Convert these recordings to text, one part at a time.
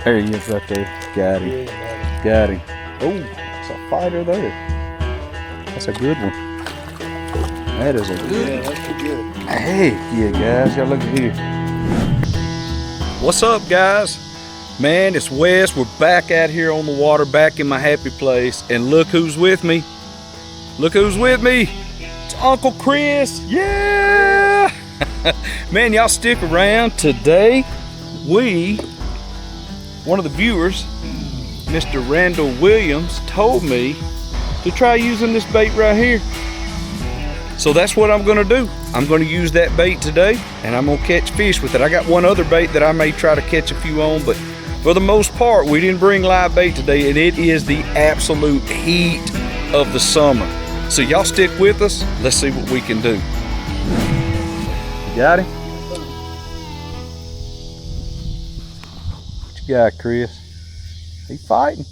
There he is right there. Got him. Yeah, Got him. Oh, that's a fighter there. That's a good one. That is a good yeah, that's a good. Hey, yeah, guys. Y'all look at here. What's up, guys? Man, it's Wes. We're back out here on the water, back in my happy place. And look who's with me. Look who's with me. It's Uncle Chris. Yeah! Man, y'all stick around. Today, one of the viewers, Mr. Randall Williams, told me to try using this bait right here. So that's what I'm gonna do. I'm gonna use that bait today and I'm gonna catch fish with it. I got one other bait that I may try to catch a few on, but for the most part, we didn't bring live bait today, and it is the absolute heat of the summer. So y'all stick with us. Let's see what we can do. You got him? What you got, Chris? He's fighting.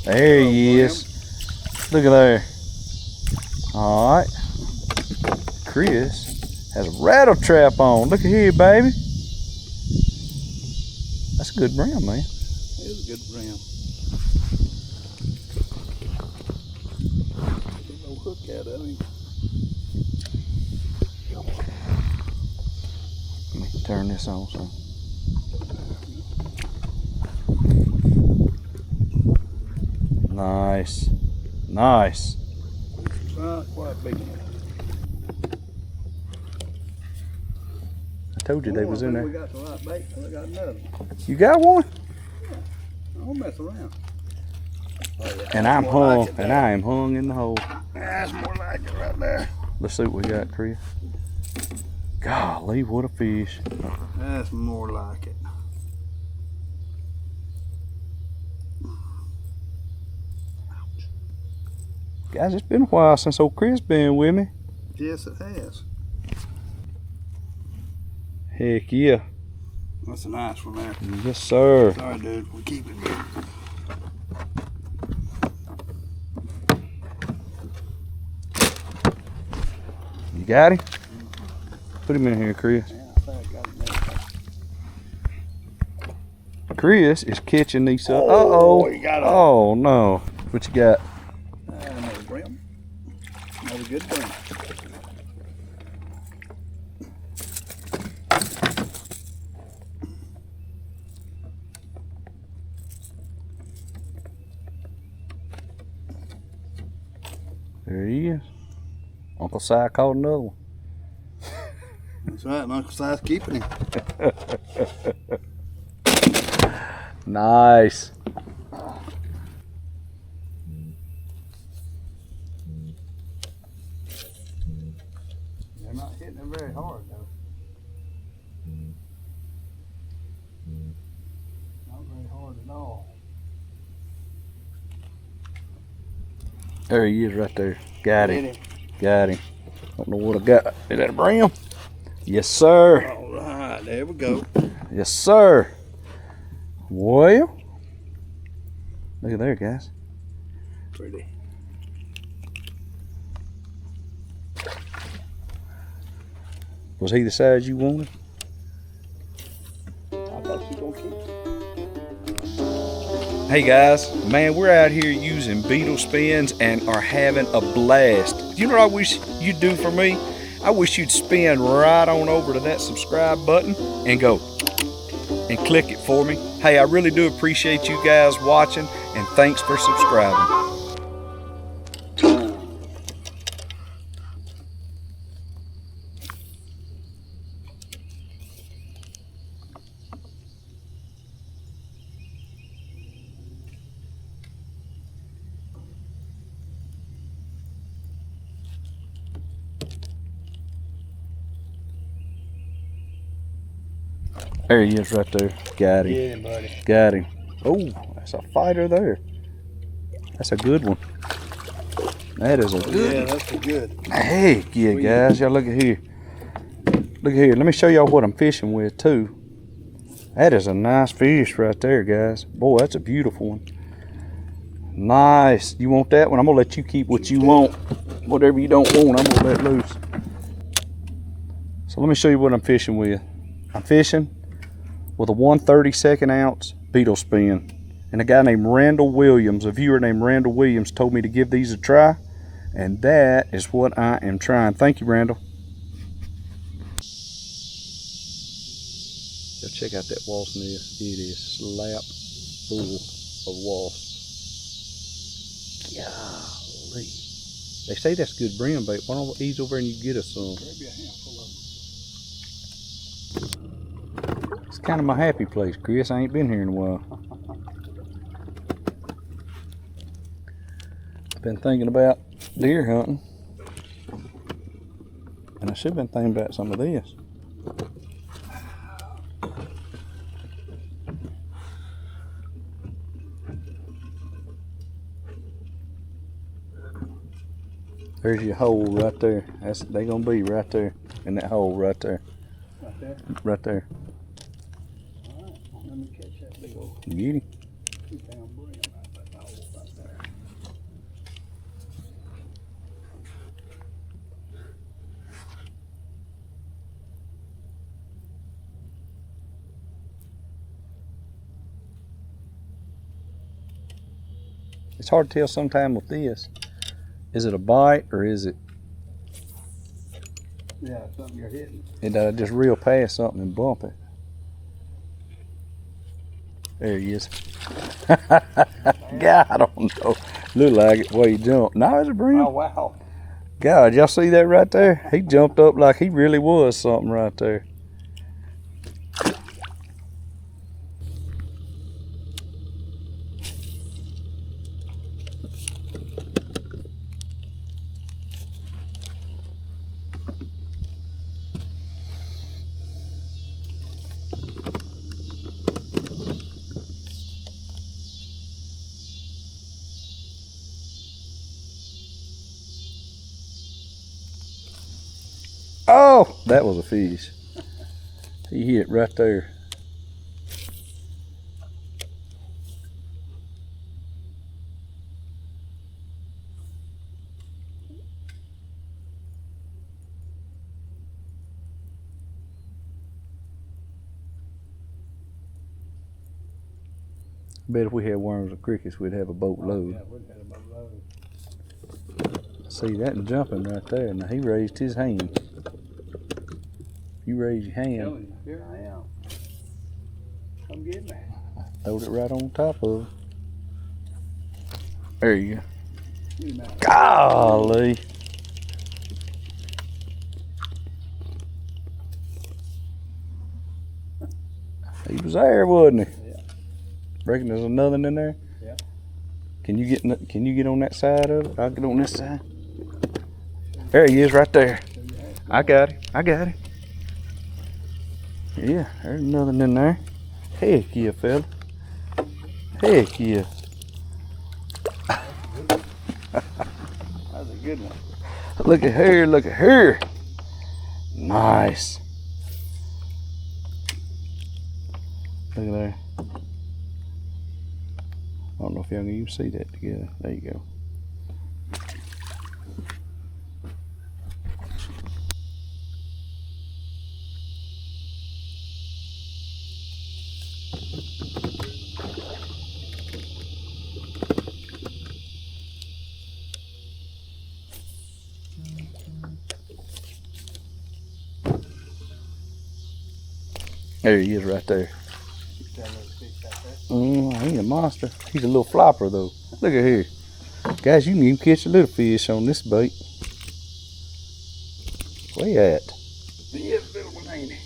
There he is. Look at there. All right. Chris has a rattle trap on. Look at here, baby. That's a good brim, man. It is a good brim. Get no hook out of him. Let me turn this on some. Nice. Nice. Not quite big enough. I told you they was in there. We got the right bait. I got another one. You got one? I don't mess around. Oh, yeah. And I'm More hung, like it and there. I am hung in the hole. That's more like it right there. Let's see what we got, Chris. Golly, what a fish. That's more like it. Guys, it's been a while since old Chris been with me. Yes, it has. Heck yeah. That's a nice one there. Yes, sir. Sorry, dude. We keep it here. You got him? Put him in here, Chris. Yeah, I think I got him there. Chris is catching these up. Oh, you got him. Oh, no. What you got? Another brim. Another good brim. There he is. Uncle Si caught another one. That's right, and Uncle Si's keeping him. Nice. They're not hitting him very hard, though. Not very hard at all. There he is right there. Got him. Hit him. Got him. Don't know what I got. Is that a brim? Yes, sir. All right, there we go. Yes, sir. Well, look at there, guys. Pretty. Was he the size you wanted? I thought you were going to keep. Hey guys, man, we're out here using beetle spins and are having a blast. You know what I wish you'd do for me? I wish you'd spin right on over to that subscribe button and go and click it for me. Hey, I really do appreciate you guys watching, and thanks for subscribing. There he is right there. Got him. Yeah, buddy. Got him. Oh, that's a fighter there. That's a good one. That is a good Yeah, that's a good. Heck yeah, guys. Y'all look at here. Look at here. Let me show y'all what I'm fishing with, too. That is a nice fish right there, guys. Boy, that's a beautiful one. Nice. You want that one? I'm going to let you keep what you want. Whatever you don't want, I'm going to let loose. So let me show you what I'm fishing with. I'm fishing with a 1/32 ounce beetle spin. And a guy named Randall Williams, a viewer named Randall Williams, told me to give these a try. And that is what I am trying. Thank you, Randall. Go check out that wasp nest. It is slap full of wasps. Golly. They say that's good brim bait. Why don't we ease over and you get us some? Maybe a handful of them. It's kind of my happy place, Chris. I ain't been here in a while. I've been thinking about deer hunting. And I should have been thinking about some of this. There's your hole right there. They're gonna be right there in that hole right there. Right there? Right there. Alright, let me catch that big old You get him? 2-pound brim out that hole right there. It's hard to tell sometimes with this. Is it a bite or is it? Yeah, something you're hitting. It just reel past something and bump it. There he is. God, I don't know. Look like it. Way he jumped. No, it's a brim. Oh, wow. God, y'all see that right there? He jumped up like he really was something right there. Oh, that was a fish. He hit right there. I bet if we had worms or crickets, we'd have a boatload. Yeah, we'd have a boatload. See that and jumping right there. Now he raised his hand. You raise your hand. Here I am. Come get me. Throwed it right on top of it. There you go. You know. Golly. He was there, wasn't he? Yeah. Reckon there's another in there? Yeah. Can you get on that side of it? I'll get on this side. There he is right there. I got him. I got him. Yeah, there's another in there. Heck yeah, fella. Heck yeah. That's a good one. Look at her, look at her. Nice. Look at there. I don't know if y'all can even see that together. There you go. There he is right there. He's a monster. He's a little flopper though. Look at here. Guys, you can even catch a little fish on this bait. Where you at? He is a little one, ain't he?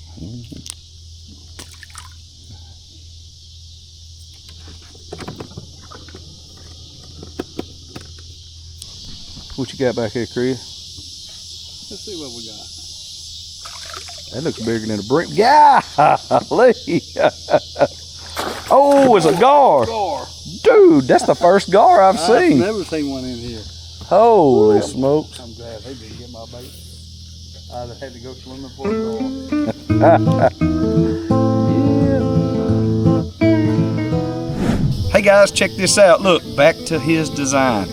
What you got back here, Chris? Let's see what we got. That looks bigger than a brim. Golly! Oh, it's a gar. Gar. Dude, that's the first gar I've seen. I've never seen one in here. Holy smokes. I'm glad they didn't get my bait. I'd have had to go swimming for a gar. Hey guys, check this out. Look, back to his design.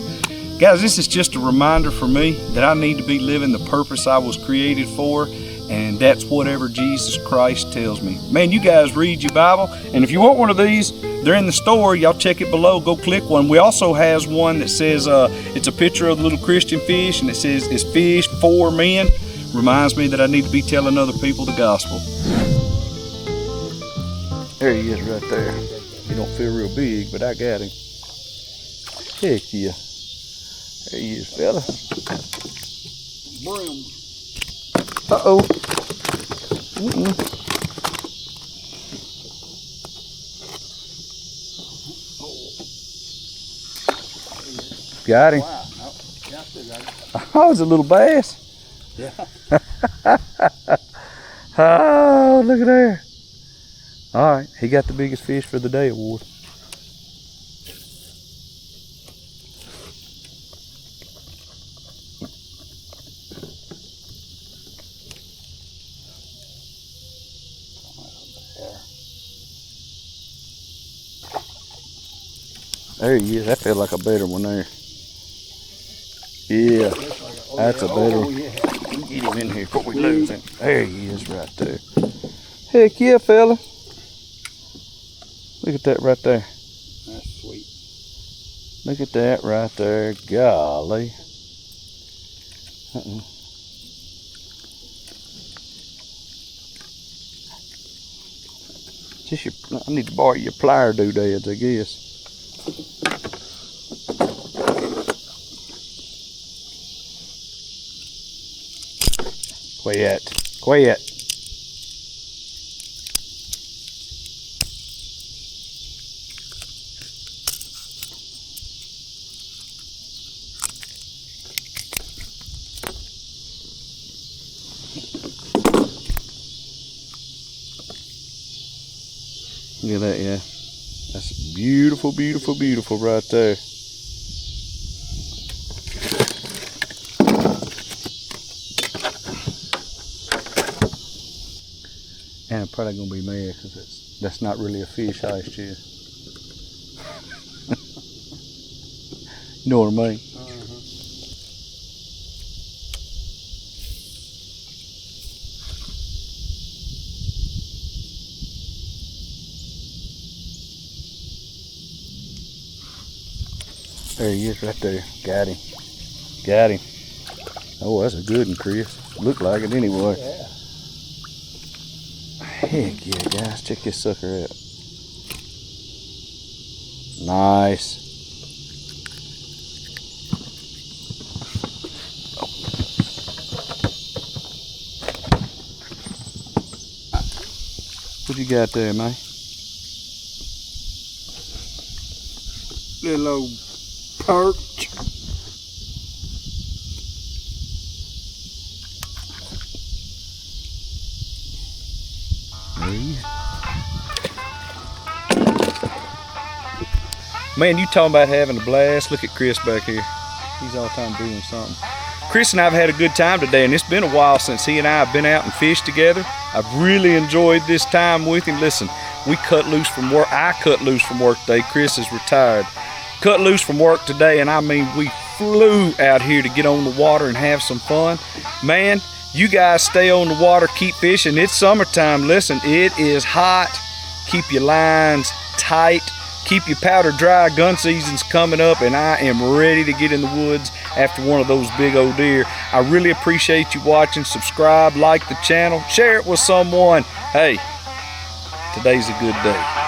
Guys, this is just a reminder for me that I need to be living the purpose I was created for. and that's whatever Jesus Christ tells me. Man, you guys read your Bible, and if you want one of these, they're in the store. Y'all check it below. Go click one. We also has one that says it's a picture of the little Christian fish, and it says it's fish for men. Reminds me that I need to be telling other people the gospel. There he is right there. He don't feel real big, but I got him. Heck yeah. There he is, fella. Brim. Uh-oh. Got him. Wow. Oh, yeah, I still got it. Oh, it's a little bass. Yeah. Oh, look at there. All right, he got the biggest fish for the day award. There he is. That felt like a better one there. Yeah, that's a better one. Yeah. Get him in here before we lose him. There he is right there. Heck yeah, fella. Look at that right there. That's sweet. Look at that right there. Golly. I need to borrow your plier doodads, I guess. Quiet. Quiet. Look at that, yeah. That's beautiful, beautiful, beautiful right there. And I'm probably gonna be mad because that's not really a fish ice chest. You know what I mean? There he is right there. Got him. Got him. Oh, that's a good one, Chris. Looked like it anyway. Yeah. Heck yeah, guys. Check this sucker out. Nice. Oh. What you got there, man? Little old perch. Man, you talking about having a blast. Look at Chris back here. He's all the time doing something. Chris and I have had a good time today, and it's been a while since he and I have been out and fished together. I've really enjoyed this time with him. Listen, we cut loose from work. I cut loose from work today. Chris is retired. Cut loose from work today, and I mean, we flew out here to get on the water and have some fun. Man, you guys stay on the water, keep fishing. It's summertime. Listen, it is hot. Keep your lines tight. Keep your powder dry. Gun season's coming up, and I am ready to get in the woods after one of those big old deer. I really appreciate you watching. Subscribe, like the channel, share it with someone. Hey, today's a good day.